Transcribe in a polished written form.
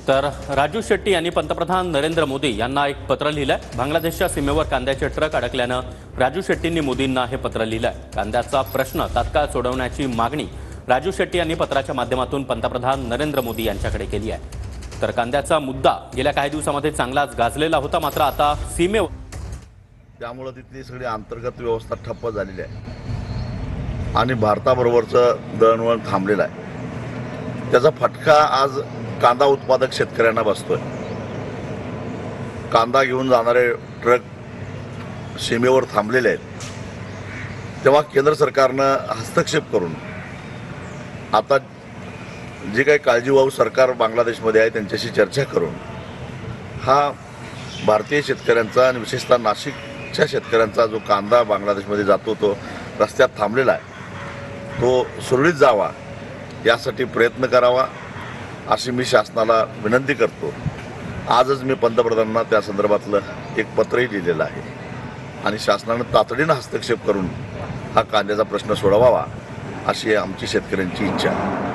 तर राजू शेट्टी यांनी पंतप्रधान नरेंद्र मोदी यांना एक पत्र लिहिलंय। बांगलादेशच्या सीमेवर कांद्याचे ट्रक अडकल्यानं राजू शेट्टींनी मोदींना हे पत्र लिहिलंय। कांद्याचा प्रश्न तात्काळ सोडवण्याची मागणी राजू शेट्टी यांनी पत्राच्या माध्यमातून पंतप्रधान नरेंद्र मोदी यांच्याकडे केली आहे। तर कांद्याचा मुद्दा गेल्या काही दिवसांमध्ये चांगलाच गाजलेला होता, मात्र आता सीमेवर त्यामुळे तिथली सगळी अंतर्गत व्यवस्था ठप्प झालेली आहे आणि भारताबरोबरचं दळणवळण थांबलेलं आहे। त्याचा फटका आज कांदा उत्पादक शेतकऱ्यांना बसतोय। कांदा घेऊन जाणारे ट्रक सीमेवर थांबलेले आहेत, तेव्हा केंद्र सरकारनं हस्तक्षेप करून आता जे काही काळजीवाहू सरकार बांगलादेशमध्ये आहे त्यांच्याशी चर्चा करून हा भारतीय शेतकऱ्यांचा आणि विशेषतः नाशिकच्या शेतकऱ्यांचा जो कांदा बांगलादेशमध्ये जातो तो रस्त्यात थांबलेला आहे तो सुरळीत जावा यासाठी प्रयत्न करावा अशी मी शासनाला विनंती करतो। आजच मी पंतप्रधानांना त्या संदर्भातलं एक पत्रही लिहिलेलं आहे आणि शासनानं तातडीनं हस्तक्षेप करून हा कांद्याचा प्रश्न सोडवावा अशी आमची शेतकऱ्यांची इच्छा आहे।